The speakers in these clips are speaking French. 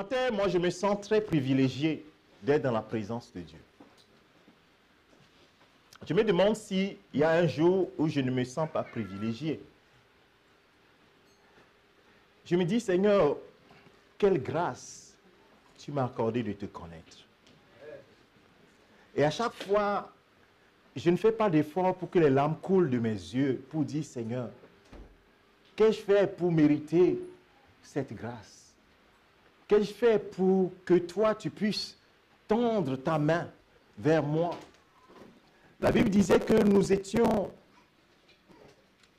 matin, moi, je me sens très privilégié d'être dans la présence de Dieu. Je me demande s'il y a un jour où je ne me sens pas privilégié. Je me dis, Seigneur, quelle grâce tu m'as accordé de te connaître. Et à chaque fois, je ne fais pas d'effort pour que les larmes coulent de mes yeux, pour dire, Seigneur, qu'ai-je fait pour mériter cette grâce? Qu'ai-je fait pour que toi, tu puisses tendre ta main vers moi? La Bible disait que nous étions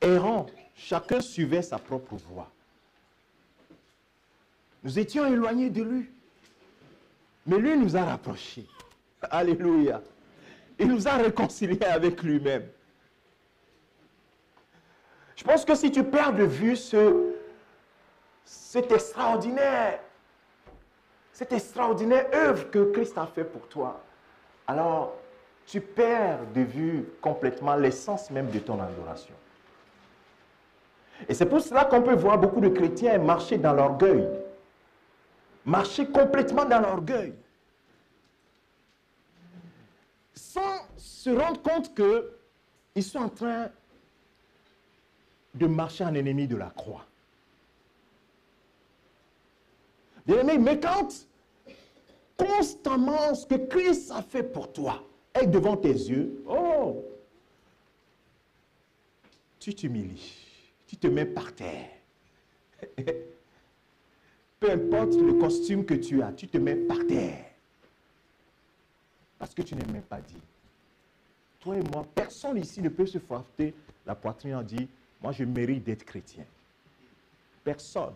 errants, chacun suivait sa propre voie. Nous étions éloignés de lui, mais lui nous a rapprochés. Alléluia. Il nous a réconciliés avec lui-même. Je pense que si tu perds de vue cette extraordinaire œuvre que Christ a fait pour toi, alors tu perds de vue complètement l'essence même de ton adoration. Et c'est pour cela qu'on peut voir beaucoup de chrétiens marcher dans l'orgueil. Marcher complètement dans l'orgueil. Sans se rendre compte qu'ils sont en train de marcher en ennemi de la croix. Bien-aimé, mais quand constamment ce que Christ a fait pour toi est devant tes yeux, oh, tu t'humilies, tu te mets par terre. Peu importe le costume que tu as, tu te mets par terre. Parce que tu n'es même pas dit. Toi et moi, personne ici ne peut se frapper la poitrine en disant, moi je mérite d'être chrétien. Personne.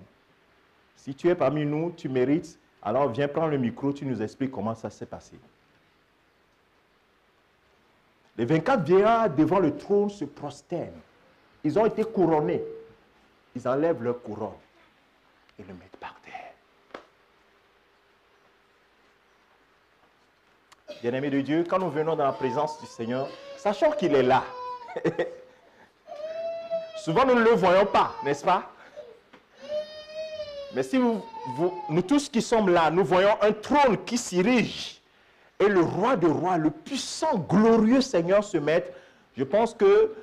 Si tu es parmi nous, tu mérites, alors viens prendre le micro, tu nous expliques comment ça s'est passé. Les 24 vieillards devant le trône se prosternent. Ils ont été couronnés. Ils enlèvent leur couronne et le mettent par terre. Bien-aimés de Dieu, quand nous venons dans la présence du Seigneur, sachons qu'il est là. Souvent, nous ne le voyons pas, n'est-ce pas? Mais si nous tous qui sommes là, nous voyons un trône qui s'érige et le roi de rois, le puissant, glorieux Seigneur se mettre, je pense que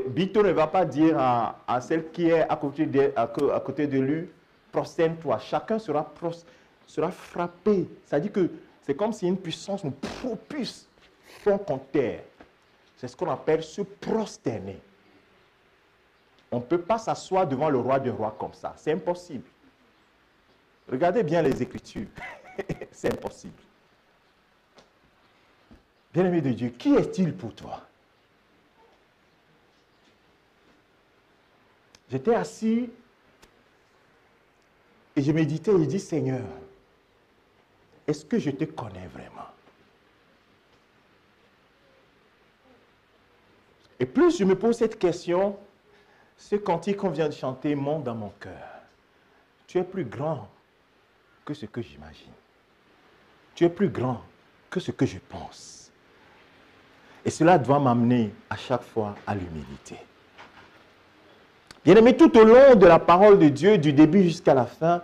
Bito ne va pas dire à celle qui est à côté de lui, prosterne-toi. Chacun sera frappé. Ça dit que c'est comme si une puissance nous propulse fond contre terre. C'est ce qu'on appelle se prosterner. On ne peut pas s'asseoir devant le roi des rois comme ça. C'est impossible. Regardez bien les Écritures. C'est impossible. Bien-aimé de Dieu, qui est-il pour toi? J'étais assis et je méditais et je dis, Seigneur, est-ce que je te connais vraiment? Et plus je me pose cette question, ce cantique qu'on vient de chanter monte dans mon cœur. Tu es plus grand que ce que j'imagine. Tu es plus grand que ce que je pense. Et cela doit m'amener à chaque fois à l'humilité. Bien-aimés, tout au long de la parole de Dieu, du début jusqu'à la fin,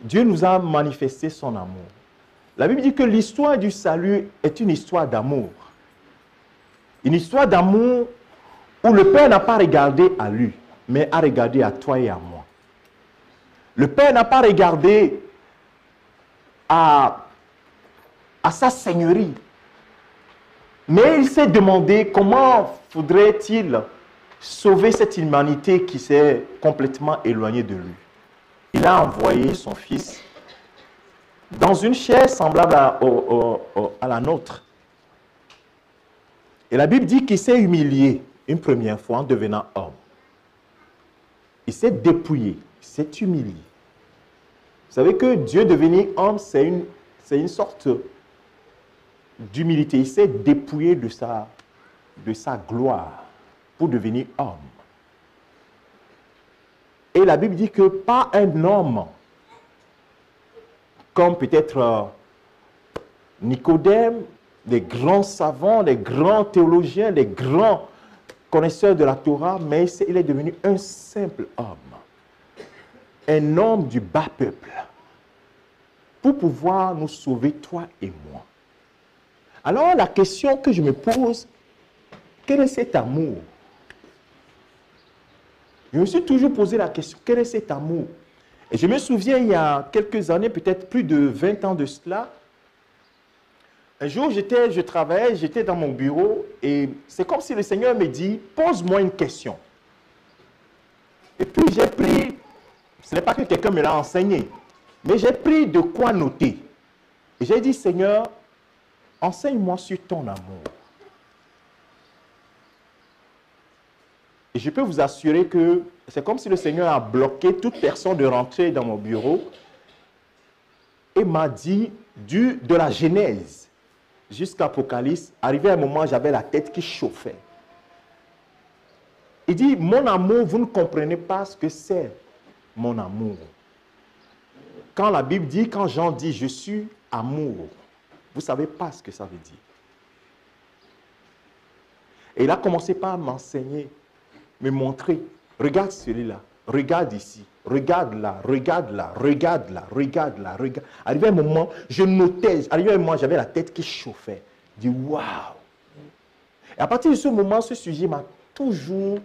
Dieu nous a manifesté son amour. La Bible dit que l'histoire du salut est une histoire d'amour. Une histoire d'amour où le Père n'a pas regardé à lui, mais a regardé à toi et à moi. Le Père n'a pas regardé à sa seigneurie, mais il s'est demandé comment faudrait-il sauver cette humanité qui s'est complètement éloignée de lui. Il a envoyé son Fils dans une chair semblable à la nôtre. Et la Bible dit qu'il s'est humilié une première fois en devenant homme. Il s'est dépouillé, il s'est humilié. Vous savez que Dieu devenir homme, c'est une sorte d'humilité. Il s'est dépouillé de sa gloire pour devenir homme. Et la Bible dit que pas un homme, comme peut-être Nicodème, les grands savants, les grands théologiens, les grands connaisseurs de la Torah, mais il est devenu un simple homme. Un homme du bas peuple. pour pouvoir nous sauver, toi et moi. Alors la question que je me pose, quel est cet amour? Je me suis toujours posé la question, quel est cet amour? Et je me souviens, il y a quelques années, peut-être plus de 20 ans de cela, un jour, je travaillais, j'étais dans mon bureau et c'est comme si le Seigneur me dit, pose-moi une question. Et puis j'ai pris, ce n'est pas que quelqu'un me l'a enseigné, mais j'ai pris de quoi noter. Et j'ai dit, Seigneur, enseigne-moi sur ton amour. Et je peux vous assurer que c'est comme si le Seigneur a bloqué toute personne de rentrer dans mon bureau et m'a dit, de la Genèse jusqu'à Apocalypse, arrivé à un moment, j'avais la tête qui chauffait. Il dit, mon amour, vous ne comprenez pas ce que c'est, mon amour. Quand la Bible dit, quand Jean dit, je suis amour, vous ne savez pas ce que ça veut dire. Et il a commencé par m'enseigner, me montrer, regarde celui-là, regarde ici, regarde là, regarde là, regarde là, regarde là, regarde. Arrivé un moment, je notais, arrivé un moment, j'avais la tête qui chauffait. Je dis, waouh! Et à partir de ce moment, ce sujet m'a toujours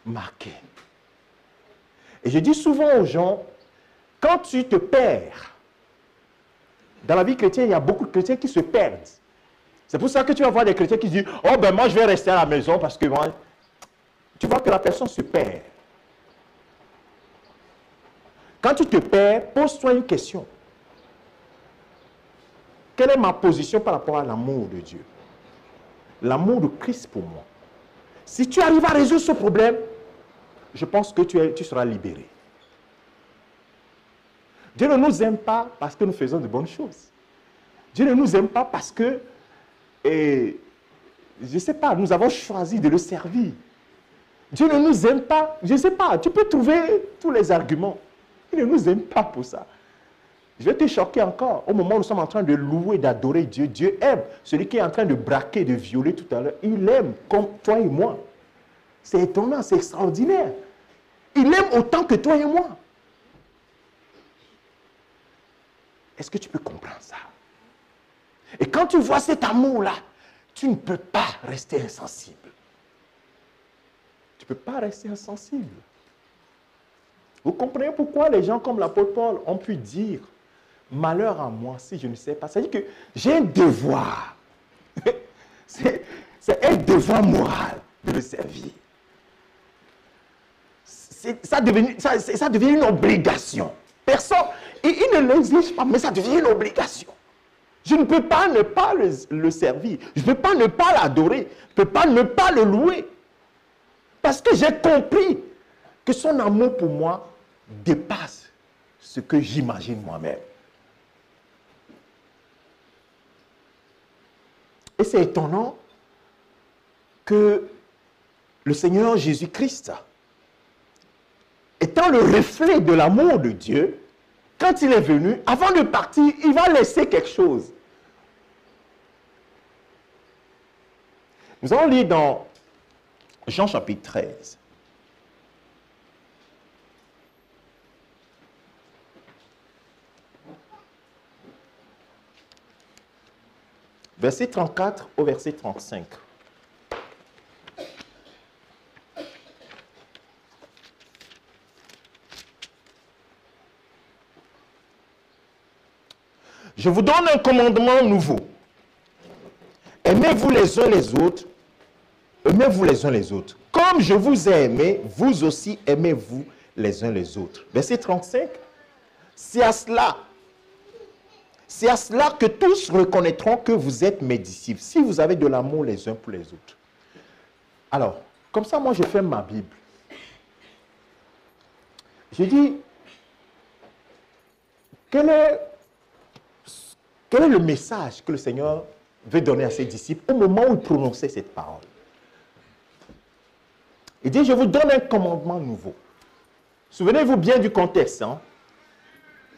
marqué. Et je dis souvent aux gens, quand tu te perds, dans la vie chrétienne, il y a beaucoup de chrétiens qui se perdent. C'est pour ça que tu vas voir des chrétiens qui disent, oh ben moi je vais rester à la maison parce que moi... Tu vois que la personne se perd. Quand tu te perds, pose-toi une question. Quelle est ma position par rapport à l'amour de Dieu? L'amour de Christ pour moi. Si tu arrives à résoudre ce problème, je pense que tu seras libéré. Dieu ne nous aime pas parce que nous faisons de bonnes choses. Dieu ne nous aime pas parce que, je ne sais pas, nous avons choisi de le servir. Dieu ne nous aime pas, je ne sais pas, tu peux trouver tous les arguments. Il ne nous aime pas pour ça. Je vais te choquer encore. Au moment où nous sommes en train de louer, d'adorer Dieu, Dieu aime. Celui qui est en train de braquer, de violer tout à l'heure, il aime comme toi et moi. C'est étonnant, c'est extraordinaire. Il aime autant que toi et moi. Est-ce que tu peux comprendre ça? Et quand tu vois cet amour-là, tu ne peux pas rester insensible. Tu ne peux pas rester insensible. Vous comprenez pourquoi les gens comme l'apôtre Paul ont pu dire « Malheur à moi si je ne sais pas ». C'est-à-dire que j'ai un devoir. C'est un devoir moral de le servir. Ça devient une obligation. Personne, il ne l'exige pas, mais ça devient une obligation. Je ne peux pas ne pas le servir. Je ne peux pas ne pas l'adorer. Je ne peux pas ne pas le louer. Parce que j'ai compris que son amour pour moi dépasse ce que j'imagine moi-même. Et c'est étonnant que le Seigneur Jésus-Christ, étant le reflet de l'amour de Dieu, quand il est venu, avant de partir, il va laisser quelque chose. Nous allons lire dans Jean chapitre 13. Verset 34 au verset 35. Je vous donne un commandement nouveau. Aimez-vous les uns les autres. Aimez-vous les uns les autres. Comme je vous ai aimé, vous aussi aimez-vous les uns les autres. Verset 35. C'est à cela que tous reconnaîtront que vous êtes mes disciples, si vous avez de l'amour les uns pour les autres. Alors, comme ça, moi, je ferme ma Bible. Je dis, quel est le message que le Seigneur veut donner à ses disciples au moment où il prononçait cette parole? Il dit, je vous donne un commandement nouveau. Souvenez-vous bien du contexte. Hein?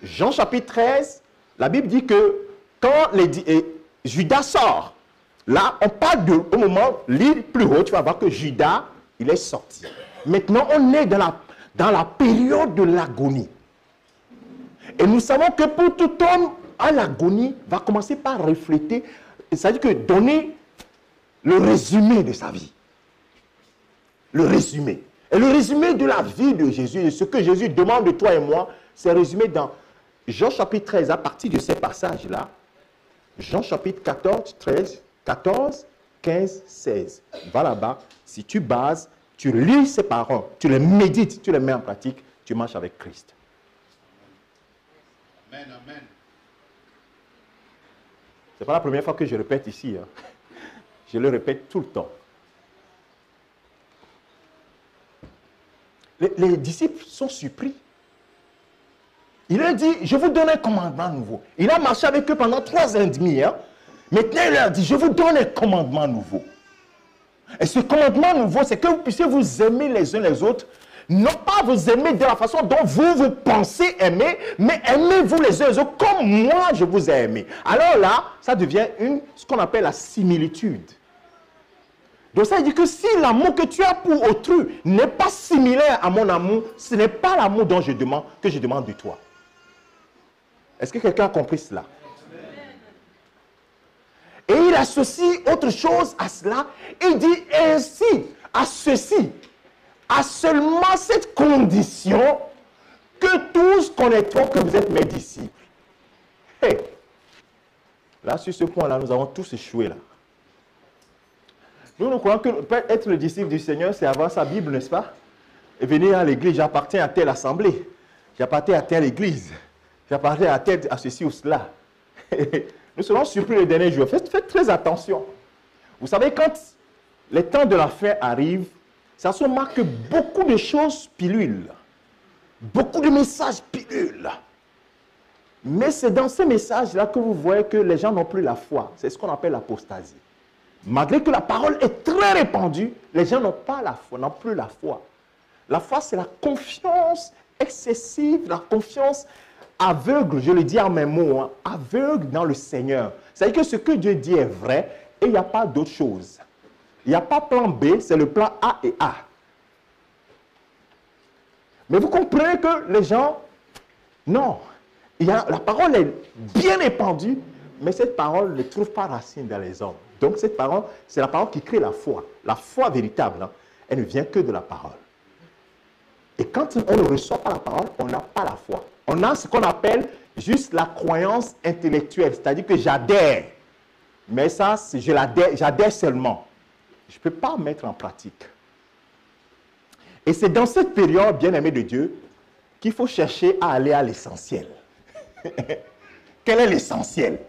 Jean chapitre 13, la Bible dit que quand Judas sort, là, on parle au moment, lis plus haut, tu vas voir que Judas, il est sorti. Maintenant, on est dans la période de l'agonie. Et nous savons que pour tout homme, à l'agonie, va commencer par refléter, c'est-à-dire que donner le résumé de sa vie. Le résumé. Et le résumé de la vie de Jésus, et ce que Jésus demande de toi et moi, c'est résumé dans Jean chapitre 13, à partir de ces passages-là. Jean chapitre 14, 13, 14, 15, 16. Va là-bas, si tu bases, tu lis ces paroles, tu les médites, tu les mets en pratique, tu marches avec Christ. Amen, amen. Ce n'est pas la première fois que je répète ici. Hein. Je le répète tout le temps. Les disciples sont surpris. Il leur dit, je vous donne un commandement nouveau. Il a marché avec eux pendant 3 ans et demi. Hein. Maintenant, il leur dit, je vous donne un commandement nouveau. Et ce commandement nouveau, c'est que vous puissiez vous aimer les uns les autres. Non pas vous aimer de la façon dont vous pensez aimer, mais aimez-vous les uns les autres comme moi je vous ai aimé. Alors là, ça devient ce qu'on appelle la similitude. Donc ça veut dire que si l'amour que tu as pour autrui n'est pas similaire à mon amour, ce n'est pas l'amour dont que je demande de toi. Est-ce que quelqu'un a compris cela? Et il associe autre chose à cela. Il dit ainsi, à ceci, à seulement cette condition, que tous connaîtront que vous êtes mes disciples. Hey. Là, sur ce point-là, nous avons tous échoué là. Nous croyons que être le disciple du Seigneur, c'est avoir sa Bible, n'est-ce pas? Et venir à l'église, j'appartiens à telle assemblée, j'appartiens à telle église, j'appartiens à ceci ou cela. Nous serons surpris les derniers jours. Faites très attention. Vous savez, quand les temps de la fin arrivent, ça se marque que beaucoup de choses pilulent. Beaucoup de messages pilulent. Mais c'est dans ces messages-là que vous voyez que les gens n'ont plus la foi. C'est ce qu'on appelle l'apostasie. Malgré que la parole est très répandue, les gens n'ont pas la foi, n'ont plus la foi. La foi, c'est la confiance excessive, la confiance aveugle, je le dis en mes mots, hein, aveugle dans le Seigneur. C'est-à-dire que ce que Dieu dit est vrai et il n'y a pas d'autre chose. Il n'y a pas plan B, c'est le plan A et A. Mais vous comprenez que les gens, non, la parole est bien répandue, mais cette parole ne trouve pas racine dans les hommes. Donc cette parole, c'est la parole qui crée la foi. La foi véritable, hein, elle ne vient que de la parole. Et quand on ne reçoit pas la parole, on n'a pas la foi. On a ce qu'on appelle juste la croyance intellectuelle, c'est-à-dire que j'adhère. Mais ça, j'adhère seulement. Je ne peux pas mettre en pratique. Et c'est dans cette période, bien-aimé de Dieu, qu'il faut chercher à aller à l'essentiel. Quel est l'essentiel?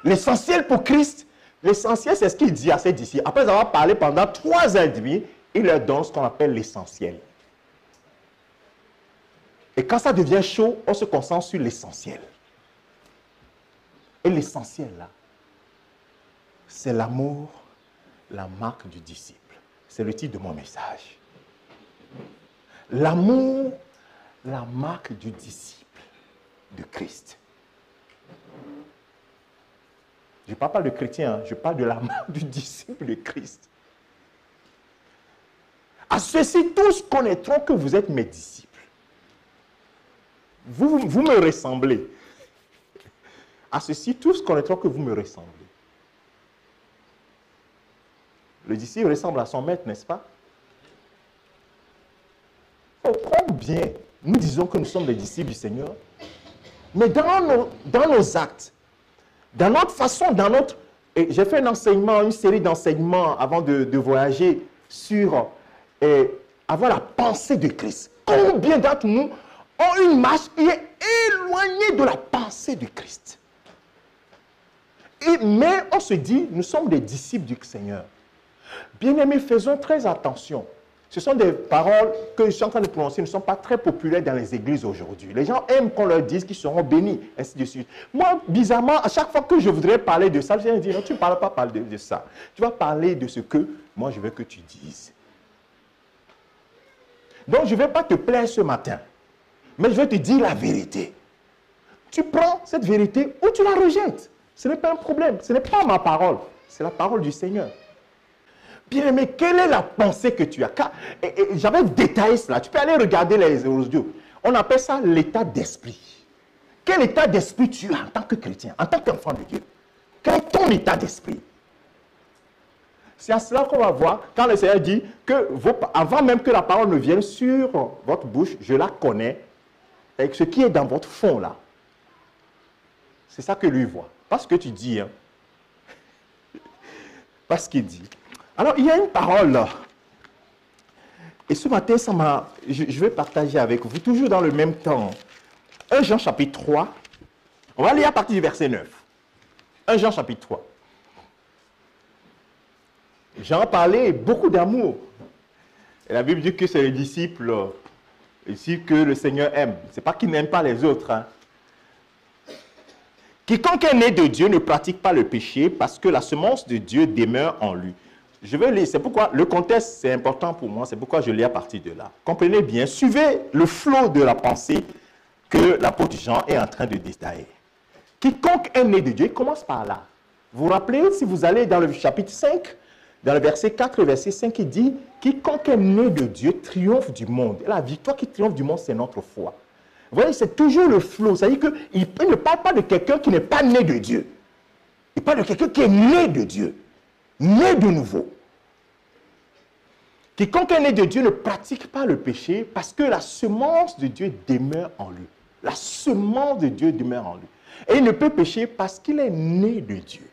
L'essentiel pour Christ, l'essentiel, c'est ce qu'il dit à ses disciples. Après avoir parlé pendant 3 ans et demi, il leur donne ce qu'on appelle l'essentiel. Et quand ça devient chaud, on se concentre sur l'essentiel. Et l'essentiel, là, c'est l'amour, la marque du disciple. C'est le titre de mon message. L'amour, la marque du disciple de Christ. Je ne parle pas de chrétien, hein, je parle de la marque du disciple de Christ. À ceci, tous connaîtront que vous êtes mes disciples. Vous me ressemblez. À ceci, tous connaîtront que vous me ressemblez. Le disciple ressemble à son maître, n'est-ce pas? Oh, combien nous disons que nous sommes des disciples du Seigneur, mais dans nos actes, dans notre façon, j'ai fait une série d'enseignements avant de voyager sur avoir la pensée de Christ. Combien d'entre nous ont une marche qui est éloignée de la pensée de Christ? Mais on se dit, nous sommes des disciples du Seigneur. Bien-aimés, faisons très attention. Ce sont des paroles que je suis en train de prononcer, ne sont pas très populaires dans les églises aujourd'hui. Les gens aiment qu'on leur dise qu'ils seront bénis, ainsi de suite. Moi, bizarrement, à chaque fois que je voudrais parler de ça, je viens dire, non, tu ne parles pas de ça. Tu vas parler de ce que moi, je veux que tu dises. Donc, je ne vais pas te plaire ce matin, mais je vais te dire la vérité. Tu prends cette vérité ou tu la rejettes. Ce n'est pas un problème. Ce n'est pas ma parole. C'est la parole du Seigneur. Bien-aimé, quelle est la pensée que tu as? J'avais détaillé cela. Tu peux aller regarder les audios. On appelle ça l'état d'esprit. Quel état d'esprit tu as en tant que chrétien, en tant qu'enfant de Dieu? Quel est ton état d'esprit? C'est à cela qu'on va voir quand le Seigneur dit que avant même que la parole ne vienne sur votre bouche, je la connais. Avec ce qui est dans votre fond là. C'est ça que lui voit. Pas ce que tu dis. Hein. Pas ce qu'il dit. Alors, il y a une parole là. Et ce matin, je vais partager avec vous, toujours dans le même temps. 1 Jean chapitre 3. On va lire à partir du verset 9. 1 Jean chapitre 3. Jean parlait beaucoup d'amour. Et la Bible dit que c'est les disciples ici que le Seigneur aime. Ce n'est pas qu'il n'aime pas les autres. Hein. Quiconque est né de Dieu ne pratique pas le péché parce que la semence de Dieu demeure en lui. Je vais lire, c'est pourquoi le contexte c'est important pour moi, c'est pourquoi je lis à partir de là. Comprenez bien, suivez le flot de la pensée que l'apôtre Jean est en train de détailler. Quiconque est né de Dieu, il commence par là. Vous vous rappelez, si vous allez dans le chapitre 5, dans le verset 4 et verset 5, il dit « Quiconque est né de Dieu triomphe du monde. » Et la victoire qui triomphe du monde, c'est notre foi. Vous voyez, c'est toujours le flot. C'est-à-dire qu'il ne parle pas de quelqu'un qui n'est pas né de Dieu. Il parle de quelqu'un qui est né de Dieu. Né de nouveau. Quiconque est né de Dieu ne pratique pas le péché parce que la semence de Dieu demeure en lui. La semence de Dieu demeure en lui. Et il ne peut pécher parce qu'il est né de Dieu.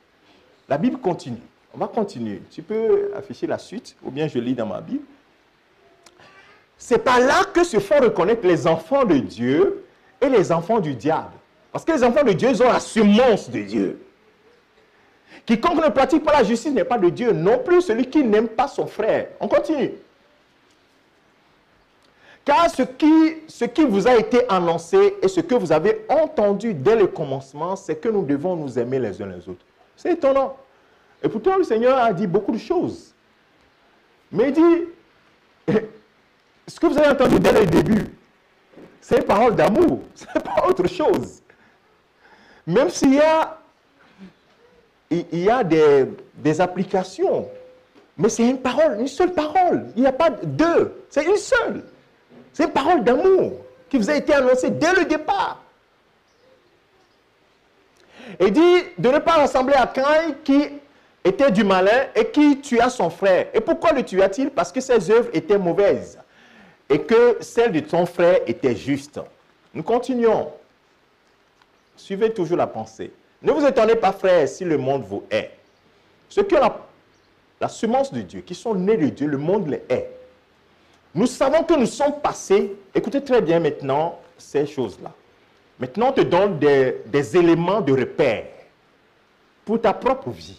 La Bible continue. On va continuer. Tu peux afficher la suite, ou bien je lis dans ma Bible. C'est par là que se font reconnaître les enfants de Dieu et les enfants du diable. Parce que les enfants de Dieu, ils ont la semence de Dieu. Quiconque ne pratique pas la justice n'est pas de Dieu, non plus celui qui n'aime pas son frère. On continue. Car ce qui vous a été annoncé et ce que vous avez entendu dès le commencement, c'est que nous devons nous aimer les uns les autres. C'est étonnant. Et pourtant, le Seigneur a dit beaucoup de choses. Mais il dit, ce que vous avez entendu dès le début, c'est une parole d'amour, ce n'est pas autre chose. Même s'il y a des applications, mais c'est une parole, une seule parole. Il n'y a pas deux, c'est une seule. C'est une parole d'amour qui vous a été annoncée dès le départ. Il dit de ne pas ressembler à Caïn qui était du malin et qui tua son frère. Et pourquoi le tua-t-il? Parce que ses œuvres étaient mauvaises et que celles de son frère étaient justes. Nous continuons. Suivez toujours la pensée. Ne vous étonnez pas, frères, si le monde vous hait. Ceux qui ont la semence de Dieu, qui sont nés de Dieu, le monde les hait. Nous savons que nous sommes passés, écoutez très bien maintenant ces choses-là. Maintenant, on te donne des éléments de repère pour ta propre vie.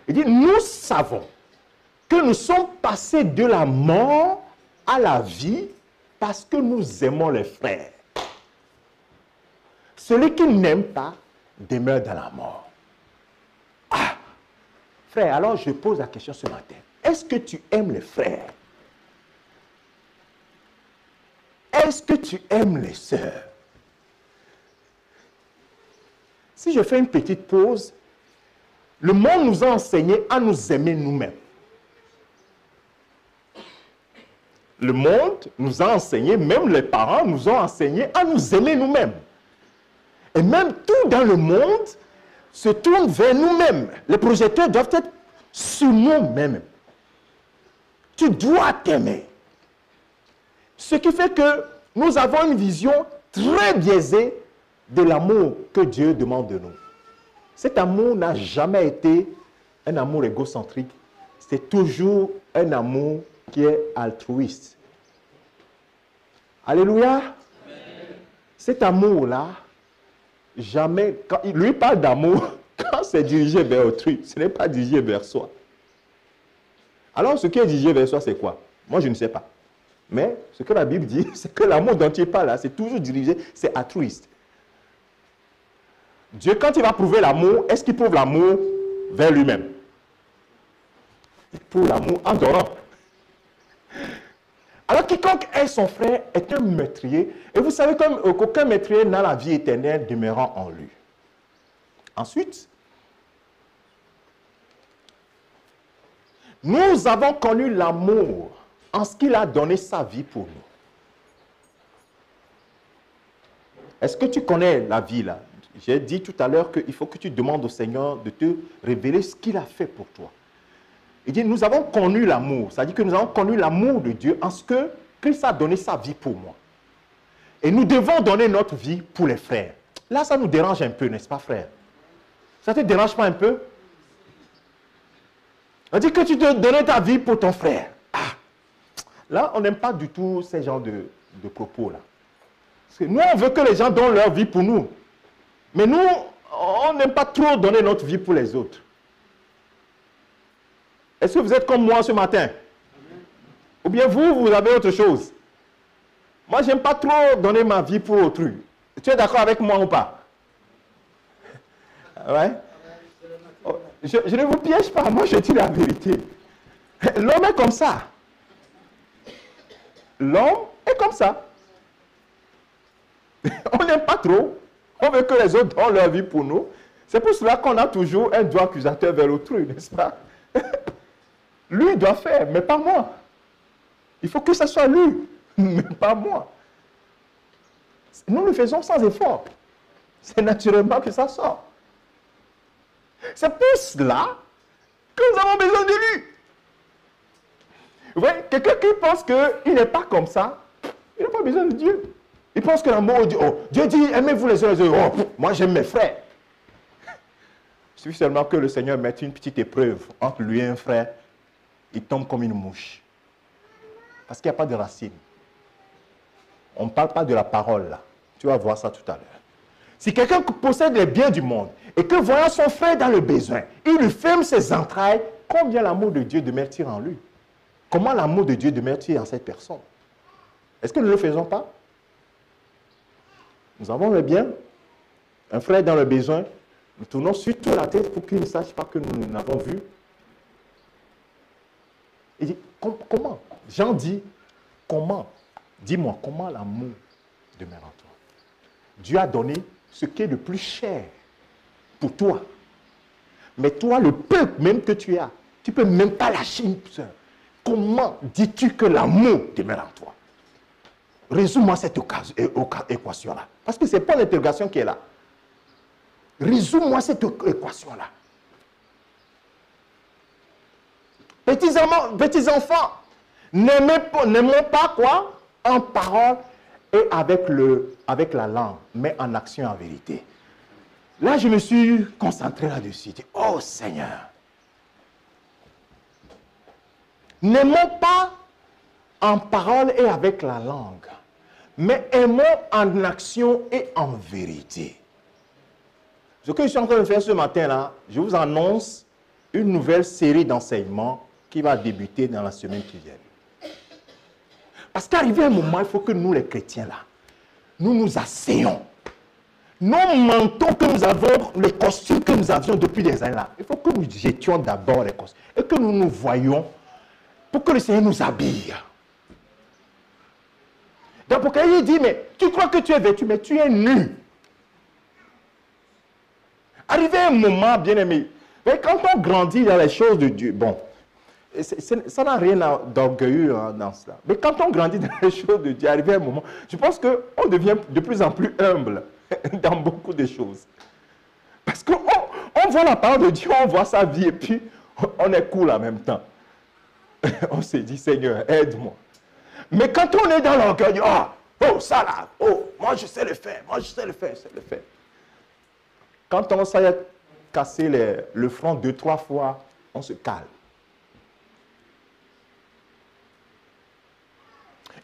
Il dit, nous savons que nous sommes passés de la mort à la vie parce que nous aimons les frères. Celui qui n'aime pas demeure dans la mort. Ah, frère, alors je pose la question ce matin. Est-ce que tu aimes les frères? Est-ce que tu aimes les sœurs? Si je fais une petite pause, le monde nous a enseigné à nous aimer nous-mêmes. Le monde nous a enseigné, même les parents nous ont enseigné à nous aimer nous-mêmes. Et même tout dans le monde se tourne vers nous-mêmes. Les projecteurs doivent être sur nous-mêmes. Tu dois t'aimer. Ce qui fait que nous avons une vision très biaisée de l'amour que Dieu demande de nous. Cet amour n'a jamais été un amour égocentrique. C'est toujours un amour qui est altruiste. Alléluia. Amen. Cet amour-là, jamais, quand il lui parle d'amour, quand c'est dirigé vers autrui, ce n'est pas dirigé vers soi. Alors, ce qui est dirigé vers soi, c'est quoi? Moi, je ne sais pas. Mais ce que la Bible dit, c'est que l'amour dont il parle là, c'est toujours dirigé, c'est altruiste. Dieu, quand il va prouver l'amour, est-ce qu'il prouve l'amour vers lui-même? Il prouve l'amour en dehors. Alors, quiconque est son frère est un meurtrier. Et vous savez qu'aucun meurtrier n'a la vie éternelle demeurant en lui. Ensuite, nous avons connu l'amour en ce qu'il a donné sa vie pour nous. Est-ce que tu connais la vie là? J'ai dit tout à l'heure qu'il faut que tu demandes au Seigneur de te révéler ce qu'il a fait pour toi. Il dit, nous avons connu l'amour. Ça dit que nous avons connu l'amour de Dieu en ce que Christ a donné sa vie pour moi. Et nous devons donner notre vie pour les frères. Là, ça nous dérange un peu, n'est-ce pas, frère? Ça ne te dérange pas un peu? On dit que tu dois donner ta vie pour ton frère. Ah. Là, on n'aime pas du tout ces genres de propos-là. Parce que nous, on veut que les gens donnent leur vie pour nous. Mais nous, on n'aime pas trop donner notre vie pour les autres. Est-ce que vous êtes comme moi ce matin? Ou bien vous avez autre chose? Moi, je n'aime pas trop donner ma vie pour autrui. Tu es d'accord avec moi ou pas? Ouais? Je ne vous piège pas, moi je dis la vérité. L'homme est comme ça. L'homme est comme ça. On n'aime pas trop. On veut que les autres donnent leur vie pour nous. C'est pour cela qu'on a toujours un doigt accusateur vers autrui, n'est-ce pas? Lui doit faire, mais pas moi. Il faut que ce soit lui, mais pas moi. Nous le faisons sans effort. C'est naturellement que ça sort. C'est pour cela que nous avons besoin de lui. Vous voyez, quelqu'un qui pense qu'il n'est pas comme ça, il n'a pas besoin de Dieu. Il pense que l'amour de Dieu, oh, Dieu dit, aimez-vous les uns les autres. Oh, moi j'aime mes frères. Il suffit seulement que le Seigneur mette une petite épreuve entre lui et un frère, il tombe comme une mouche. Parce qu'il n'y a pas de racine. On ne parle pas de la parole là. Tu vas voir ça tout à l'heure. Si quelqu'un possède les biens du monde et que voyant son frère dans le besoin, il lui ferme ses entrailles, combien l'amour de Dieu demeure-t-il en lui? Comment l'amour de Dieu demeure-t-il en cette personne? Est-ce que nous ne le faisons pas? Nous avons le bien, un frère dans le besoin, nous tournons surtout la tête pour qu'il ne sache pas que nous l'avons vu. Il dit, comment? Jean dit, comment? Dis-moi, comment l'amour demeure en toi? Dieu a donné ce qui est le plus cher pour toi. Mais toi, le peu même que tu as, tu ne peux même pas lâcher une sœur. Comment dis-tu que l'amour demeure en toi? Résous-moi cette équation-là. Parce que ce n'est pas l'interrogation qui est là. Résous-moi cette équation-là. Petits enfants, n'aimons pas quoi? En parole et avec la langue, mais en action et en vérité. Là, je me suis concentré là-dessus. Oh Seigneur, n'aimons pas en parole et avec la langue, mais aimons en action et en vérité. Ce que je suis en train de faire ce matin-là, je vous annonce une nouvelle série d'enseignements qui va débuter dans la semaine qui vient. Parce qu'arrivé un moment, il faut que nous, les chrétiens, là, nous nous asseyons. Nos manteaux que nous avons, les costumes que nous avions depuis des années là, il faut que nous jetions d'abord les costumes et que nous nous voyions pour que le Seigneur nous habille. Donc, pour qu'il dit, mais tu crois que tu es vêtu, mais tu es nu. Arrivé un moment, bien aimé, mais quand on grandit dans les choses de Dieu, bon, ça n'a rien d'orgueilleux dans cela. Mais quand on grandit dans les choses de Dieu, arrivé un moment, je pense qu'on devient de plus en plus humble dans beaucoup de choses. Parce qu'on voit la parole de Dieu, on voit sa vie et puis on est cool en même temps. On se dit, Seigneur, aide-moi. Mais quand on est dans l'orgueil, oh, ça là, oh, moi je sais le faire, moi je sais le faire, je sais le faire. Quand on s'est cassé le front 2-3 fois, on se calme.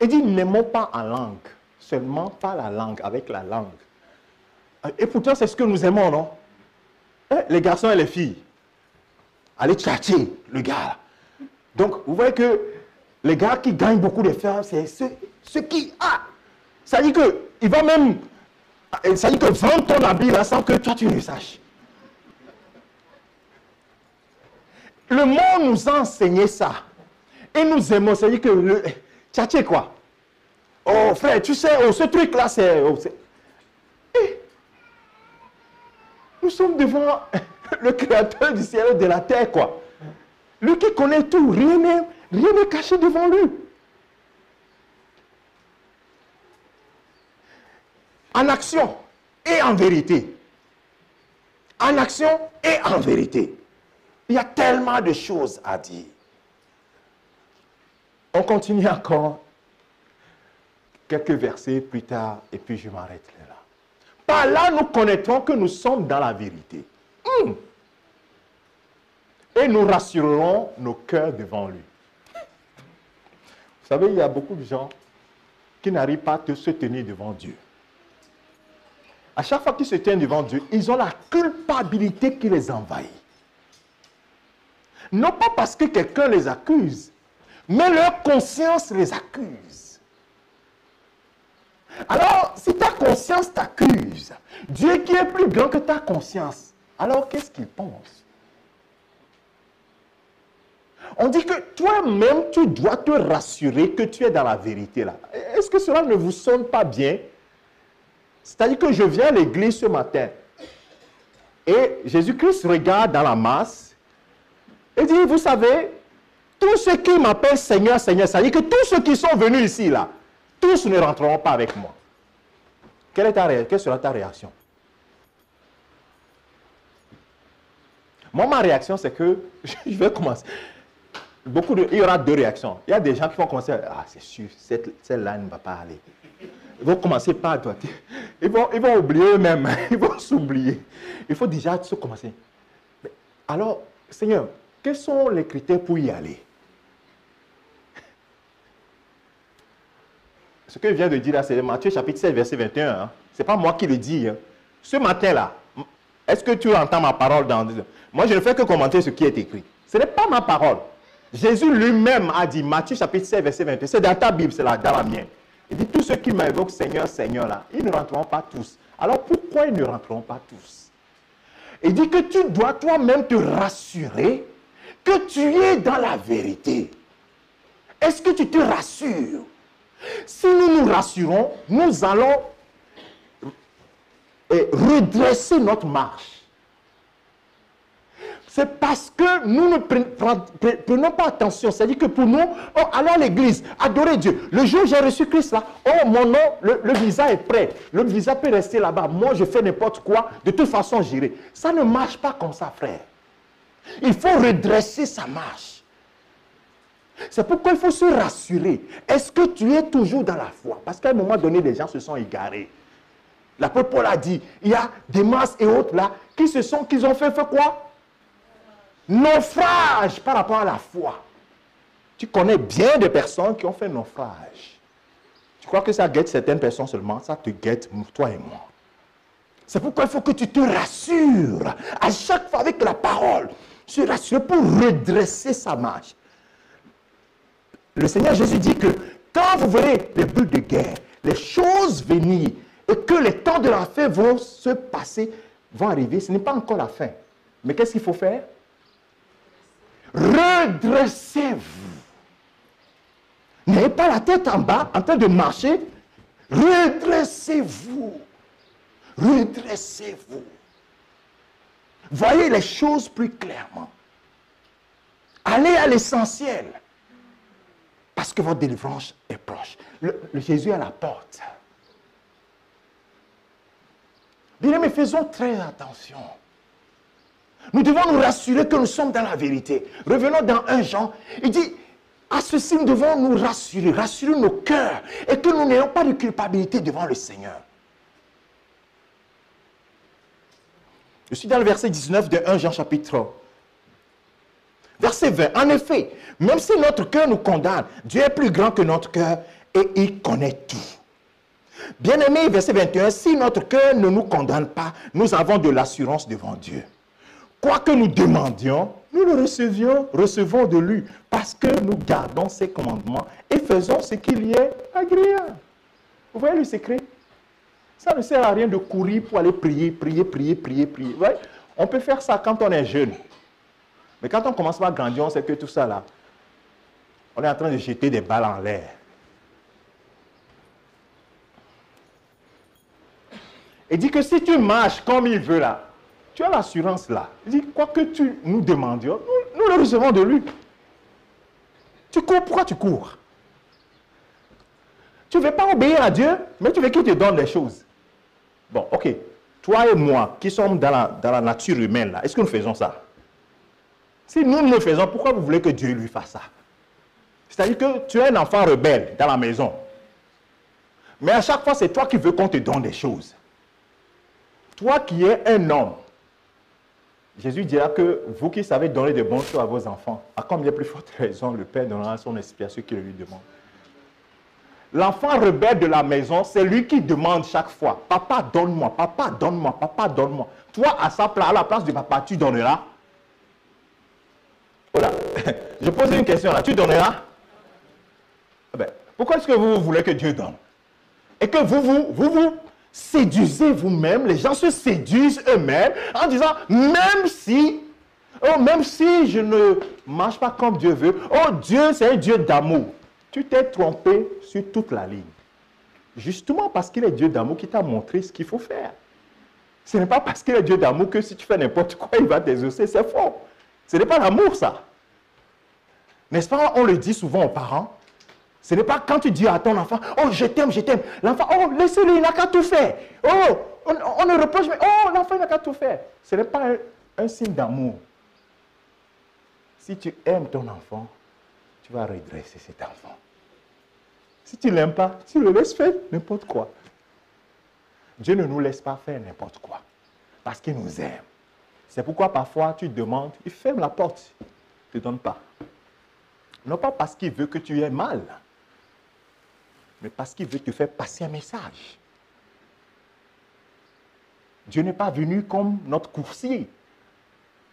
Il dit, n'aimons pas en langue, seulement pas la langue, avec la langue. Et pourtant, c'est ce que nous aimons, non? Les garçons et les filles, allez tchatcher le gars. Donc, vous voyez que les gars qui gagnent beaucoup de femmes, c'est ceux qui... ça dit que, il va même... Ça dit que vendre ton habit là sans que toi tu le saches. Le monde nous a enseigné ça. Et nous aimons, ça dit que... Tchatcher quoi? Oh frère, tu sais, ce truc là c'est... nous sommes devant le créateur du ciel et de la terre quoi. Lui qui connaît tout, rien n'est caché devant lui. En action et en vérité. En action et en vérité. Il y a tellement de choses à dire. On continue encore quelques versets plus tard et puis je m'arrête là. Par là, nous connaîtrons que nous sommes dans la vérité. Et nous rassurerons nos cœurs devant lui. Vous savez, il y a beaucoup de gens qui n'arrivent pas à se tenir devant Dieu. À chaque fois qu'ils se tiennent devant Dieu, ils ont la culpabilité qui les envahit. Non pas parce que quelqu'un les accuse, mais leur conscience les accuse. Alors, si ta conscience t'accuse, Dieu qui est plus grand que ta conscience, alors qu'est-ce qu'il pense? On dit que toi-même, tu dois te rassurer que tu es dans la vérité là. Est-ce que cela ne vous sonne pas bien? C'est-à-dire que je viens à l'église ce matin et Jésus-Christ regarde dans la masse et dit, vous savez, tous ceux qui m'appellent Seigneur, Seigneur, c'est-à-dire que tous ceux qui sont venus ici là, tous ne rentreront pas avec moi. Quelle sera ta réaction? Moi, ma réaction, c'est que je vais commencer. Il y aura deux réactions. Il y a des gens qui vont commencer à, ah, c'est sûr, celle-là ne va pas aller. Ils vont commencer par toi. Ils vont oublier eux-mêmes. Ils vont s'oublier. Il faut déjà se commencer. Alors, Seigneur, quels sont les critères pour y aller? Ce que je viens de dire là, c'est Matthieu chapitre 7, verset 21. Hein. Ce n'est pas moi qui le dis. Hein. Ce matin-là, est-ce que tu entends ma parole dans... Moi, je ne fais que commenter ce qui est écrit. Ce n'est pas ma parole. Jésus lui-même a dit, Matthieu chapitre 7, verset 21, c'est dans ta Bible, c'est là, dans la mienne. Il dit, tous ceux qui m'invoquent Seigneur, Seigneur, là, ils ne rentreront pas tous. Alors pourquoi ils ne rentreront pas tous? Il dit que tu dois toi-même te rassurer que tu es dans la vérité. Est-ce que tu te rassures? Si nous nous rassurons, nous allons redresser notre marche. C'est parce que nous ne prenons pas attention. C'est-à-dire que pour nous, oh, aller à l'église, adorer Dieu. Le jour où j'ai reçu Christ là, oh mon nom, le visa est prêt. Le visa peut rester là-bas. Moi, je fais n'importe quoi. De toute façon, j'irai. Ça ne marche pas comme ça, frère. Il faut redresser sa marche. C'est pourquoi il faut se rassurer. Est-ce que tu es toujours dans la foi? Parce qu'à un moment donné, les gens se sont égarés. L'apôtre Paul a dit, il y a des masses et autres là, qui ont fait quoi? Naufrage par rapport à la foi. Tu connais bien des personnes qui ont fait naufrage. Tu crois que ça guette certaines personnes seulement? Ça te guette, toi et moi. C'est pourquoi il faut que tu te rassures. À chaque fois avec la parole, se rassurer pour redresser sa marche. Le Seigneur Jésus dit que quand vous verrez les buts de guerre, les choses venir, et que les temps de la fin vont se passer, vont arriver, ce n'est pas encore la fin. Mais qu'est-ce qu'il faut faire? Redressez-vous. N'ayez pas la tête en bas, en train de marcher. Redressez-vous. Redressez-vous. Voyez les choses plus clairement. Allez à l'essentiel. Parce que votre délivrance est proche. Le Jésus est à la porte. Bien, mais faisons très attention. Nous devons nous rassurer que nous sommes dans la vérité. Revenons dans 1 Jean. Il dit, à ceci nous devons nous rassurer, rassurer nos cœurs et que nous n'ayons pas de culpabilité devant le Seigneur. Je suis dans le verset 19 de 1 Jean chapitre 3. Verset 20. En effet, même si notre cœur nous condamne, Dieu est plus grand que notre cœur et il connaît tout. Bien-aimé, verset 21, si notre cœur ne nous condamne pas, nous avons de l'assurance devant Dieu. Quoi que nous demandions, nous le recevons de lui, parce que nous gardons ses commandements et faisons ce qu'il y est agréable. Vous voyez le secret? Ça ne sert à rien de courir pour aller prier. Vous voyez? On peut faire ça quand on est jeune. Mais quand on commence à grandir, on sait que tout ça là, on est en train de jeter des balles en l'air. Il dit que si tu marches comme il veut là, tu as l'assurance là. Il dit, quoi que tu nous demandions, nous le recevons de lui. Tu cours, pourquoi tu cours? Tu ne veux pas obéir à Dieu, mais tu veux qu'il te donne les choses. Bon, ok. Toi et moi, qui sommes dans la nature humaine, là, est-ce que nous faisons ça? Si nous le faisons, pourquoi vous voulez que Dieu lui fasse ça? C'est-à-dire que tu es un enfant rebelle dans la maison. Mais à chaque fois, c'est toi qui veux qu'on te donne des choses. Toi qui es un homme, Jésus dira que vous qui savez donner de bonnes choses à vos enfants, à combien plus forte raison le Père donnera son esprit à ceux qui le lui demandent. L'enfant rebelle de la maison, c'est lui qui demande chaque fois, papa donne-moi, papa donne-moi, papa donne-moi. Toi, à la place de papa, tu donneras. Voilà. Je pose une question là, tu donneras? Ben, pourquoi est-ce que vous voulez que Dieu donne? Et que vous séduisez vous-même, les gens se séduisent eux-mêmes en disant, même si je ne marche pas comme Dieu veut, oh Dieu, c'est un Dieu d'amour. Tu t'es trompé sur toute la ligne. Justement parce qu'il est Dieu d'amour qui t'a montré ce qu'il faut faire. Ce n'est pas parce qu'il est Dieu d'amour que si tu fais n'importe quoi, il va t'exaucer, c'est faux. Ce n'est pas l'amour, ça. N'est-ce pas, on le dit souvent aux parents. Ce n'est pas quand tu dis à ton enfant, oh, je t'aime, je t'aime. L'enfant, oh, laissez-le, il n'a qu'à tout faire. Oh, on ne reproche, mais oh, l'enfant, il n'a qu'à tout faire. Ce n'est pas un signe d'amour. Si tu aimes ton enfant, tu vas redresser cet enfant. Si tu ne l'aimes pas, tu le laisses faire n'importe quoi. Dieu ne nous laisse pas faire n'importe quoi. Parce qu'il nous aime. C'est pourquoi parfois tu demandes, il ferme la porte, il ne te donne pas. Non pas parce qu'il veut que tu aies mal, mais parce qu'il veut te faire passer un message. Dieu n'est pas venu comme notre coursier.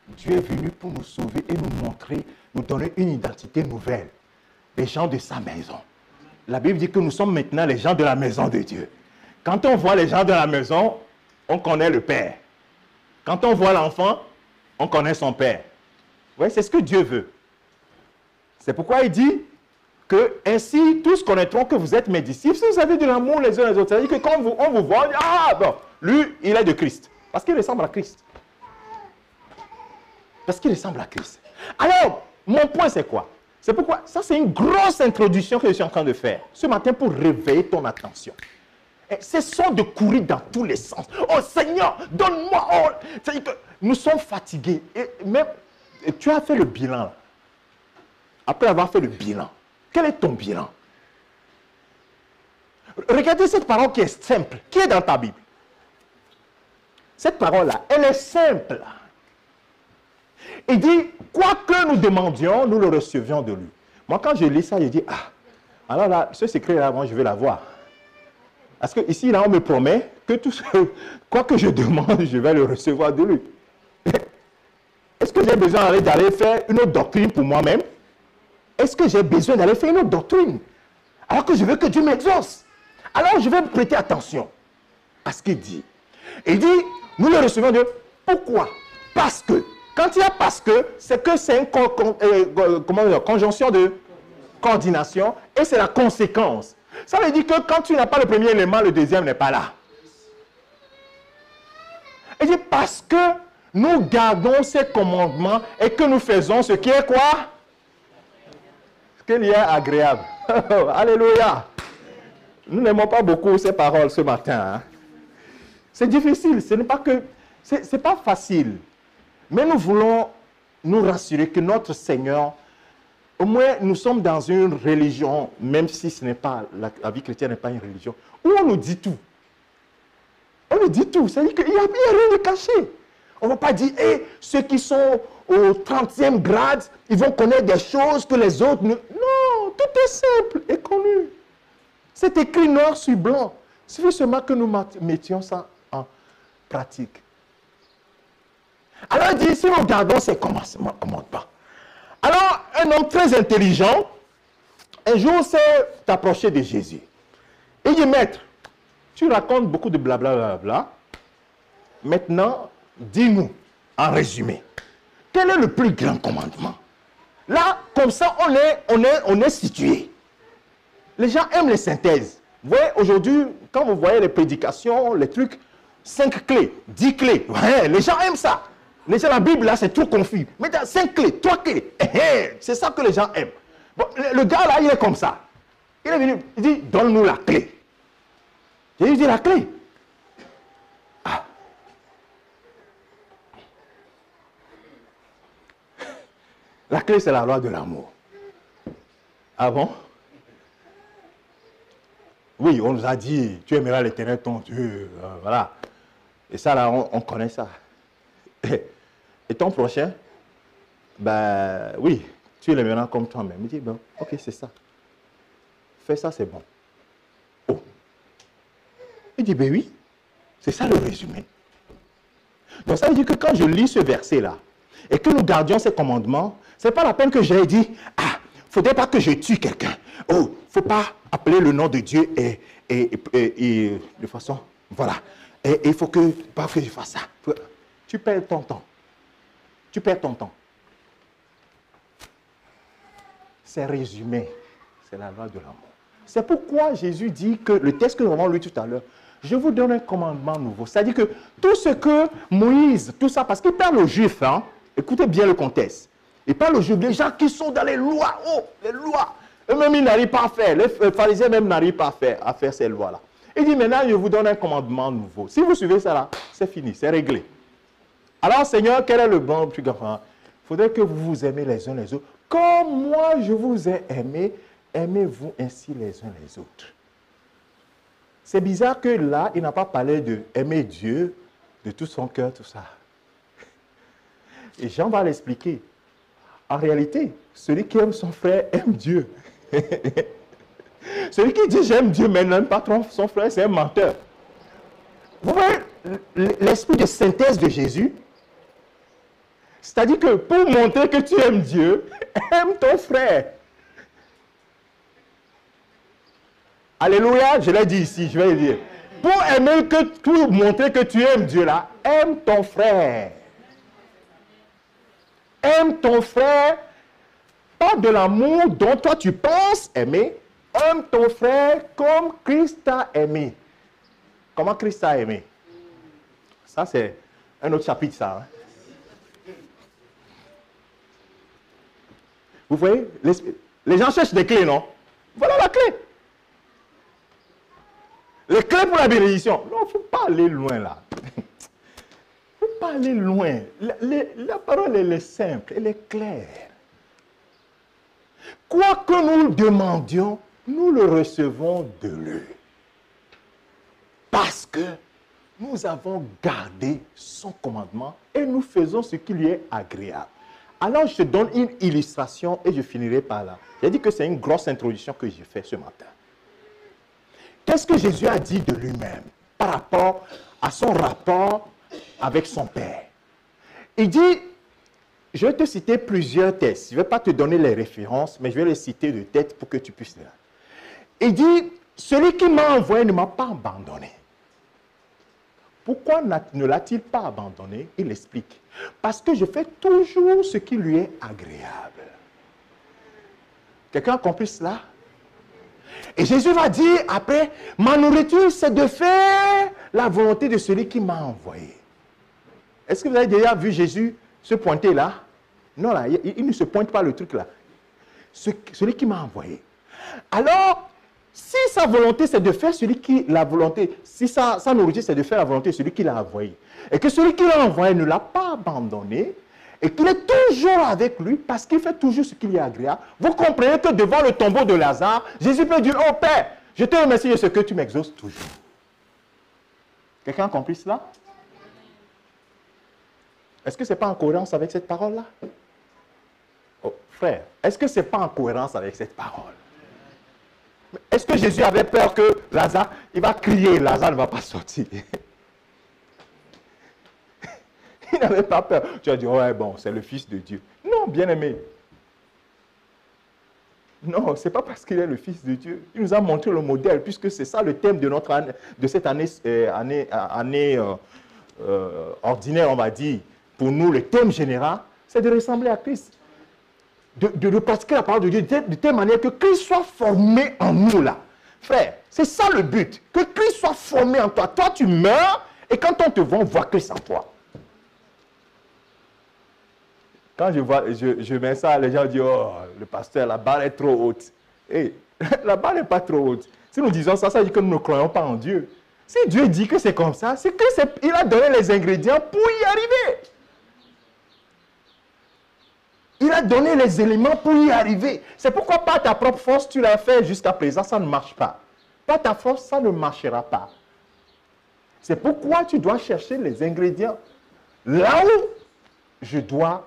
Dieu est venu pour nous sauver et nous montrer, nous donner une identité nouvelle. Les gens de sa maison. La Bible dit que nous sommes maintenant les gens de la maison de Dieu. Quand on voit les gens de la maison, on connaît le Père. Quand on voit l'enfant, on connaît son Père. Oui, c'est ce que Dieu veut. C'est pourquoi il dit que ainsi tous connaîtront que vous êtes mes disciples si vous avez de l'amour les uns les autres. C'est-à-dire que quand on vous voit, on dit, ah bon, lui, il est de Christ. Parce qu'il ressemble à Christ. Parce qu'il ressemble à Christ. Alors, mon point c'est quoi? C'est pourquoi, ça c'est une grosse introduction que je suis en train de faire ce matin pour réveiller ton attention. Cessons de courir dans tous les sens. Oh Seigneur, donne-moi. Oh. C'est-à-dire que nous sommes fatigués. Et tu as fait le bilan là. Après avoir fait le bilan, quel est ton bilan? Regardez cette parole qui est simple, qui est dans ta Bible. Cette parole-là, elle est simple. Il dit, quoi que nous demandions, nous le recevions de lui. Moi, quand je lis ça, je dis, ah, alors là, ce secret-là, moi, je vais l'avoir. Parce que ici, là, on me promet que tout ce, quoi que je demande, je vais le recevoir de lui. Est-ce que j'ai besoin d'aller faire une autre doctrine pour moi-même? Est-ce que j'ai besoin d'aller faire une autre doctrine? Alors que je veux que Dieu m'exauce. Alors je vais prêter attention à ce qu'il dit. Il dit, nous le recevons de... Pourquoi? Parce que. Quand il y a parce que, c'est que c'est une conjonction de coordination et c'est la conséquence. Ça veut dire que quand tu n'as pas le premier élément, le deuxième n'est pas là. Il dit parce que nous gardons ces commandements et que nous faisons ce qui est quoi? Ce qui est agréable. Alléluia. Nous n'aimons pas beaucoup ces paroles ce matin. Hein? C'est difficile, ce n'est pas que... C'est pas facile. Mais nous voulons nous rassurer que notre Seigneur, au moins nous sommes dans une religion, même si ce n'est pas, la vie chrétienne n'est pas une religion, où on nous dit tout. On nous dit tout, c'est-à-dire qu'il n'y a rien de caché. On ne va pas dire, hey, ceux qui sont au 30e grade, ils vont connaître des choses que les autres ne... Non, tout est simple et connu. C'est écrit noir sur blanc. Il suffit seulement que nous mettions ça en pratique. Alors il dit, si nous gardons ces commandements. Alors, un homme très intelligent, un jour s'est approché de Jésus. Il dit, maître, tu racontes beaucoup de blablabla. Maintenant, dis-nous, en résumé, quel est le plus grand commandement? Là, comme ça, on est situé. Les gens aiment les synthèses. Vous voyez, aujourd'hui, quand vous voyez les prédications, les trucs, 5 clés, 10 clés, ouais, les gens aiment ça. Les gens, la Bible, là, c'est trop confus. Mais dans 5 clés, 3 clés, c'est ça que les gens aiment. Bon, le gars, là, il est comme ça. Il est venu, il dit, donne-nous la clé. Jésus dit, la clé. La clé, c'est la loi de l'amour. Ah bon? Oui, on nous a dit, tu aimeras l'Éternel ton Dieu. Voilà. Et ça, là, on connaît ça. Et ton prochain, ben oui, tu l'aimeras comme toi-même. Il dit, ben, ok, c'est ça. Fais ça, c'est bon. Oh. Il dit, ben oui, c'est ça le résumé. Donc ça veut dire que quand je lis ce verset-là, et que nous gardions ces commandements, ce n'est pas la peine que j'ai dit, ah, il ne faudrait pas que je tue quelqu'un. Oh, il ne faut pas appeler le nom de Dieu et de façon, voilà. Et il faut que, pas que je fasse ça. Tu perds ton temps. Tu perds ton temps. C'est résumé. C'est la loi de l'amour. C'est pourquoi Jésus dit que, le texte que nous avons lu tout à l'heure, je vous donne un commandement nouveau. C'est-à-dire que tout ce que Moïse, tout ça, parce qu'il parle aux Juifs, hein, écoutez bien le contexte. Il parle aux Juifs, les gens qui sont dans les lois, oh, les lois. Eux-mêmes, ils n'arrivent pas à faire. Les pharisiens même n'arrivent pas à faire ces lois-là. Il dit maintenant, je vous donne un commandement nouveau. Si vous suivez ça là, c'est fini, c'est réglé. Alors, Seigneur, quel est le bon plus grand? Il faudrait que vous vous aimez les uns les autres. Comme moi, je vous ai aimé, aimez-vous ainsi les uns les autres. C'est bizarre que là, il n'a pas parlé de aimer Dieu de tout son cœur, tout ça. Et Jean va l'expliquer. En réalité, celui qui aime son frère aime Dieu. Celui qui dit j'aime Dieu mais n'aime pas son frère, c'est un menteur. Vous voyez l'esprit de synthèse de Jésus? C'est-à-dire que pour montrer que tu aimes Dieu, aime ton frère. Alléluia, je l'ai dit ici, je vais le dire. Pour montrer que tu aimes Dieu là, aime ton frère. Aime ton frère, pas de l'amour dont toi tu penses aimer. Aime ton frère comme Christ t'a aimé. Comment Christ t'a aimé? Ça, c'est un autre chapitre, ça. Hein? Vous voyez, les gens cherchent des clés, non? Voilà la clé. Les clés pour la bénédiction. Non, il ne faut pas aller loin, là. Il ne faut pas aller loin. La parole, elle est simple, elle est claire. Quoi que nous demandions, nous le recevons de lui. Parce que nous avons gardé son commandement et nous faisons ce qui lui est agréable. Alors, je te donne une illustration et je finirai par là. J'ai dit que c'est une grosse introduction que j'ai faite ce matin. Qu'est-ce que Jésus a dit de lui-même par rapport à son rapport avec son Père? Il dit, je vais te citer plusieurs textes. Je ne vais pas te donner les références, mais je vais les citer de tête pour que tu puisses lire. Il dit, celui qui m'a envoyé ne m'a pas abandonné. Pourquoi ne l'a-t-il pas abandonné? Il explique. Parce que je fais toujours ce qui lui est agréable. Quelqu'un a compris cela? Et Jésus va dire après, ma nourriture, c'est de faire la volonté de celui qui m'a envoyé. Est-ce que vous avez déjà vu Jésus se pointer là? Non, là, il ne se pointe pas le truc là. Celui qui m'a envoyé. Alors, si sa volonté, c'est de faire si sa nourriture, c'est de faire la volonté de celui qui l'a envoyé, et que celui qui l'a envoyé ne l'a pas abandonné, et qu'il est toujours avec lui, parce qu'il fait toujours ce qui lui est agréable, vous comprenez que devant le tombeau de Lazare, Jésus peut dire, oh Père, je te remercie de ce que tu m'exauces toujours. Quelqu'un a compris cela? Est-ce que ce n'est pas en cohérence avec cette parole-là? Oh, frère, est-ce que ce n'est pas en cohérence avec cette parole? Est-ce que Jésus avait peur que Lazare, il va crier, Lazare ne va pas sortir? Il n'avait pas peur. Tu as dit, ouais, bon, c'est le Fils de Dieu. Non, bien-aimé. Non, ce n'est pas parce qu'il est le Fils de Dieu. Il nous a montré le modèle, puisque c'est ça le thème de cette année ordinaire, on va dire. Pour nous, le thème général, c'est de ressembler à Christ. De pratiquer la parole de Dieu de telle manière que Christ soit formé en nous là. Frère, c'est ça le but. Que Christ soit formé en toi. Toi, tu meurs et quand on te voit, on voit Christ en toi. Quand je mets ça, les gens disent, oh, le pasteur, la barre est trop haute. Hey, la barre n'est pas trop haute. Si nous disons ça, ça veut dire que nous ne croyons pas en Dieu. Si Dieu dit que c'est comme ça, c'est qu'il a donné les ingrédients pour y arriver. Il a donné les éléments pour y arriver. C'est pourquoi par ta propre force, tu l'as fait jusqu'à présent, ça ne marche pas. Par ta force, ça ne marchera pas. C'est pourquoi tu dois chercher les ingrédients là où je dois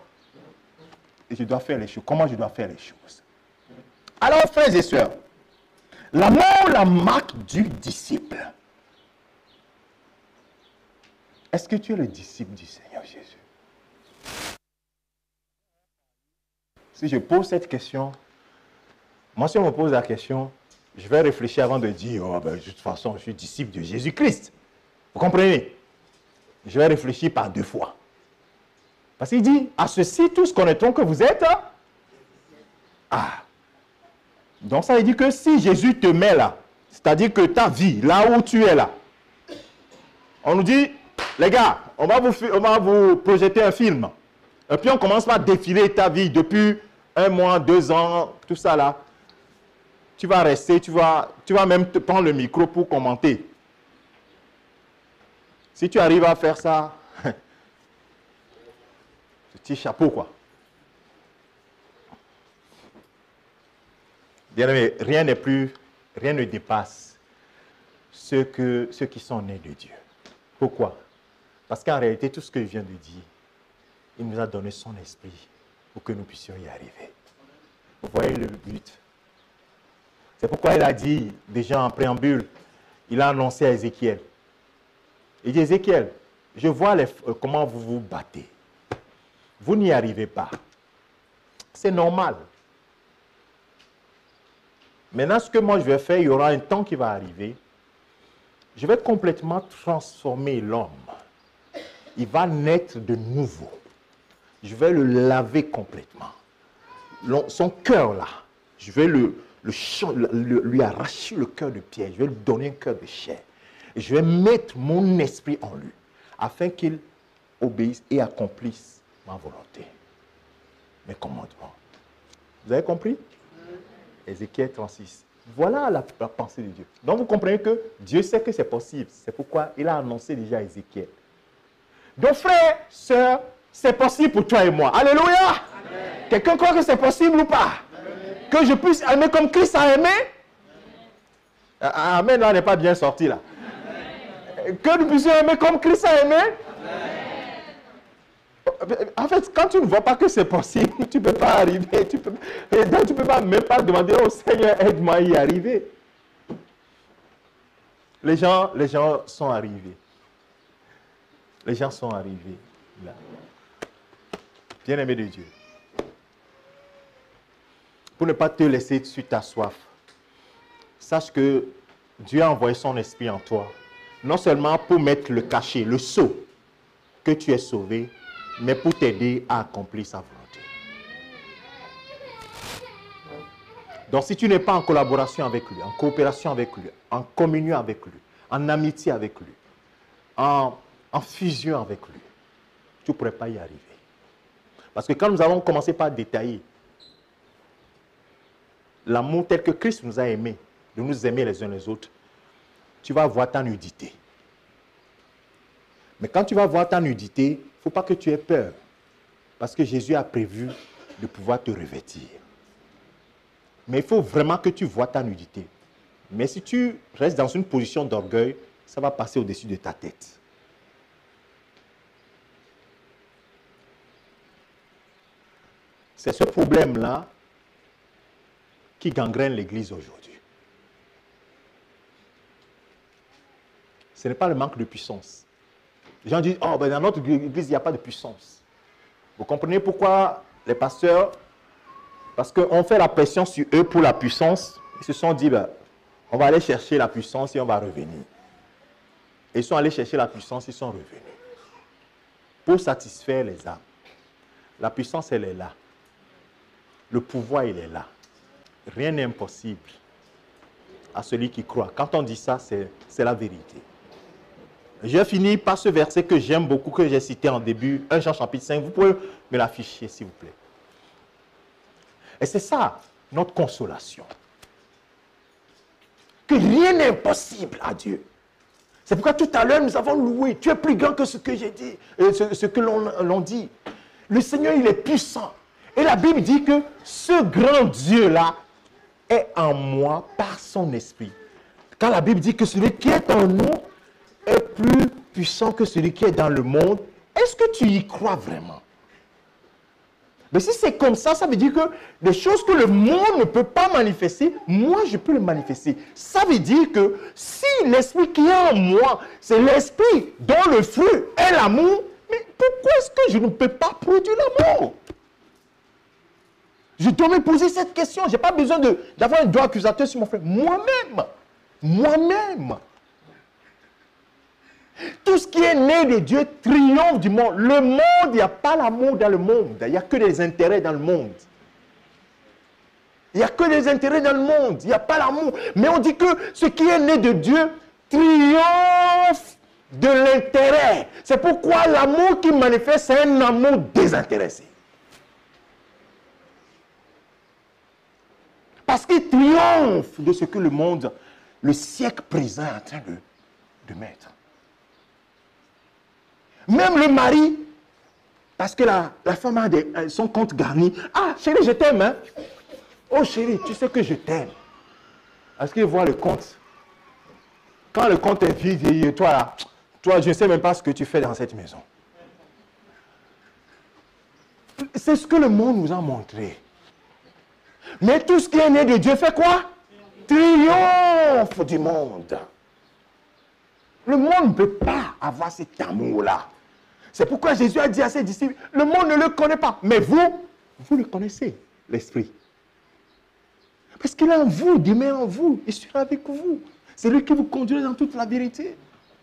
faire les choses. Comment je dois faire les choses. Alors, frères et sœurs, l'amour, la marque du disciple. Est-ce que tu es le disciple du Seigneur Jésus? Si je pose cette question, moi si on me pose la question, je vais réfléchir avant de dire, oh, ben, de toute façon, je suis disciple de Jésus-Christ. Vous comprenez? Je vais réfléchir par 2 fois. Parce qu'il dit, à ceci, tous connaîtront que vous êtes. Ah. Donc ça veut dire que si Jésus te met là, c'est-à-dire que ta vie, là où tu es là, on nous dit, les gars, on va vous projeter un film. Et puis on commence par défiler ta vie depuis 1 mois, 2 ans, tout ça là. Tu vas rester, tu vas même te prendre le micro pour commenter. Si tu arrives à faire ça, petit chapeau quoi. Bien-aimé, rien ne dépasse ceux qui sont nés de Dieu. Pourquoi? Parce qu'en réalité, tout ce que je viens de dire, il nous a donné son esprit pour que nous puissions y arriver. Vous voyez le but. C'est pourquoi il a dit, déjà en préambule, il a annoncé à Ézéchiel. Il dit, Ézéchiel, je vois comment vous vous battez. Vous n'y arrivez pas. C'est normal. Maintenant, ce que moi je vais faire, il y aura un temps qui va arriver. Je vais complètement transformer l'homme. Il va naître de nouveau. Je vais le laver complètement. Son cœur là, je vais lui arracher le cœur de pierre. Je vais lui donner un cœur de chair. Et je vais mettre mon esprit en lui, afin qu'il obéisse et accomplisse ma volonté, mes commandements. Vous avez compris? Ézéchiel 36. Voilà la pensée de Dieu. Donc vous comprenez que Dieu sait que c'est possible. C'est pourquoi il a annoncé déjà à Ézéchiel. Donc frères, sœurs, c'est possible pour toi et moi. Alléluia! Quelqu'un croit que c'est possible ou pas? Amen. Que je puisse aimer comme Christ a aimé? Amen, là n'est pas bien sorti là. Amen. Que nous puissions aimer comme Christ a aimé? Amen. En fait, quand tu ne vois pas que c'est possible, tu ne peux pas arriver. Tu ne peux même pas demander au Seigneur, aide-moi à y arriver. Les gens sont arrivés. Les gens sont arrivés là. Bien-aimé de Dieu. Pour ne pas te laisser sur ta soif, sache que Dieu a envoyé son esprit en toi. Non seulement pour mettre le cachet, le sceau que tu es sauvé, mais pour t'aider à accomplir sa volonté. Donc si tu n'es pas en collaboration avec lui, en coopération avec lui, en communion avec lui, en amitié avec lui, en fusion avec lui, tu ne pourrais pas y arriver. Parce que quand nous avons commencé par détailler l'amour tel que Christ nous a aimés, de nous aimer les uns les autres, tu vas voir ta nudité. Mais quand tu vas voir ta nudité, il ne faut pas que tu aies peur. Parce que Jésus a prévu de pouvoir te revêtir. Mais il faut vraiment que tu vois ta nudité. Mais si tu restes dans une position d'orgueil, ça va passer au-dessus de ta tête. C'est ce problème-là qui gangrène l'Église aujourd'hui. Ce n'est pas le manque de puissance. Les gens disent, oh, ben dans notre Église, il n'y a pas de puissance. Vous comprenez pourquoi les pasteurs, parce qu'on fait la pression sur eux pour la puissance, ils se sont dit, ben, on va aller chercher la puissance et on va revenir. Et ils sont allés chercher la puissance et ils sont revenus. Pour satisfaire les âmes. La puissance, elle est là. Le pouvoir, il est là. Rien n'est impossible à celui qui croit. Quand on dit ça, c'est la vérité. Je vais finir par ce verset que j'aime beaucoup, que j'ai cité en début, 1 Jean chapitre 5. Vous pouvez me l'afficher, s'il vous plaît. Et c'est ça, notre consolation. Que rien n'est impossible à Dieu. C'est pourquoi tout à l'heure, nous avons loué. Tu es plus grand que ce que j'ai dit, ce que l'on dit. Le Seigneur, il est puissant. Et la Bible dit que ce grand Dieu-là est en moi par son esprit. Quand la Bible dit que celui qui est en nous est plus puissant que celui qui est dans le monde, est-ce que tu y crois vraiment? Mais si c'est comme ça, ça veut dire que des choses que le monde ne peut pas manifester, moi je peux le manifester. Ça veut dire que si l'esprit qui est en moi, c'est l'esprit dont le fruit est l'amour, mais pourquoi est-ce que je ne peux pas produire l'amour? Je dois me poser cette question. Je n'ai pas besoin d'avoir un doigt accusateur sur mon frère. Moi-même. Moi-même. Tout ce qui est né de Dieu triomphe du monde. Le monde, il n'y a pas l'amour dans le monde. Il n'y a que des intérêts dans le monde. Il n'y a que des intérêts dans le monde. Il n'y a pas l'amour. Mais on dit que ce qui est né de Dieu triomphe de l'intérêt. C'est pourquoi l'amour qui manifeste, c'est un amour désintéressé. Parce qu'il triomphe de ce que le monde, le siècle présent est en train de mettre. Même le mari, parce que la femme a son compte garni. Ah, chérie, je t'aime, hein? Oh, chérie, tu sais que je t'aime. Est-ce qu'il voit le compte? Quand le compte est vide, il dit, toi, je ne sais même pas ce que tu fais dans cette maison. C'est ce que le monde nous a montré. Mais tout ce qui est né de Dieu fait quoi? Triomphe du monde. Le monde ne peut pas avoir cet amour-là. C'est pourquoi Jésus a dit à ses disciples, le monde ne le connaît pas. Mais vous le connaissez, l'Esprit. Parce qu'il est en vous, il demeure en vous, il sera avec vous. C'est lui qui vous conduit dans toute la vérité.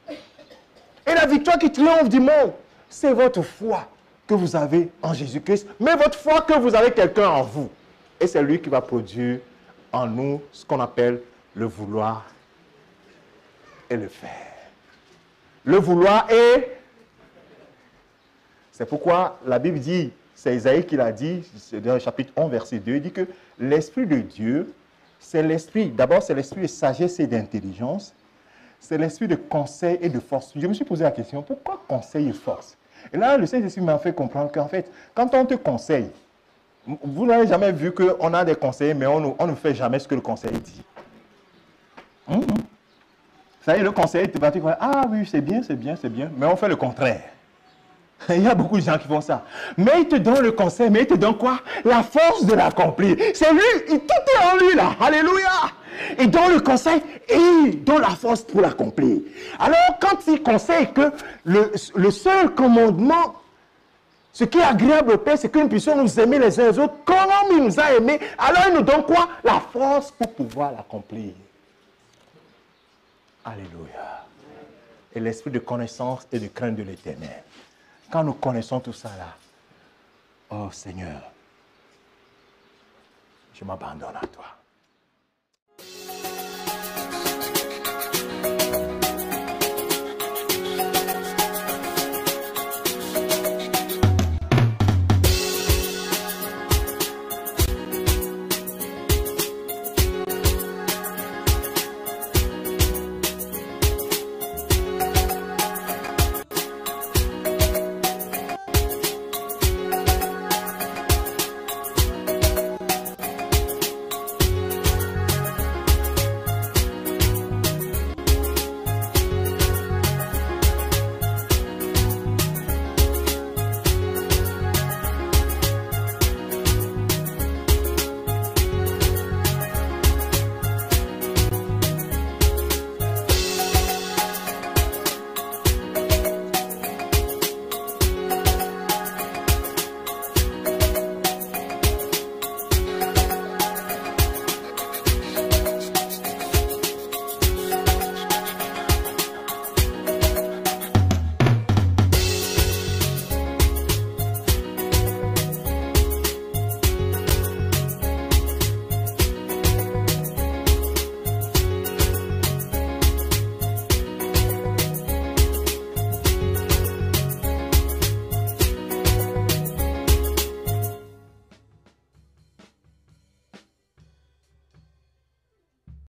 Et la victoire qui triomphe du monde, c'est votre foi que vous avez en Jésus-Christ, mais votre foi que vous avez quelqu'un en vous. Et c'est lui qui va produire en nous ce qu'on appelle le vouloir et le faire. Le vouloir et... C'est pourquoi la Bible dit, c'est Isaïe qui l'a dit, c'est dans le chapitre 11, verset 2, il dit que l'Esprit de Dieu, c'est l'Esprit, d'abord c'est l'Esprit de sagesse et d'intelligence, c'est l'Esprit de conseil et de force. Je me suis posé la question, pourquoi conseil et force? Et là, le Saint-Esprit m'a fait comprendre qu'en fait, quand on te conseille, vous n'avez jamais vu qu'on a des conseils, mais on ne fait jamais ce que le conseil dit. Ça y est, le conseil te va dire, ah oui, c'est bien, mais on fait le contraire. Il y a beaucoup de gens qui font ça. Mais il te donne le conseil, mais il te donne quoi? La force de l'accomplir. C'est lui, tout est en lui là. Alléluia. Il donne le conseil et il donne la force pour l'accomplir. Alors, quand il conseille que le seul commandement, ce qui est agréable au Père, c'est que nous puissions nous aimer les uns les autres, comment il nous a aimés, alors il nous donne quoi? La force pour pouvoir l'accomplir. Alléluia. Et l'esprit de connaissance et de crainte de l'Éternel. Quand nous connaissons tout ça là, oh Seigneur, je m'abandonne à toi.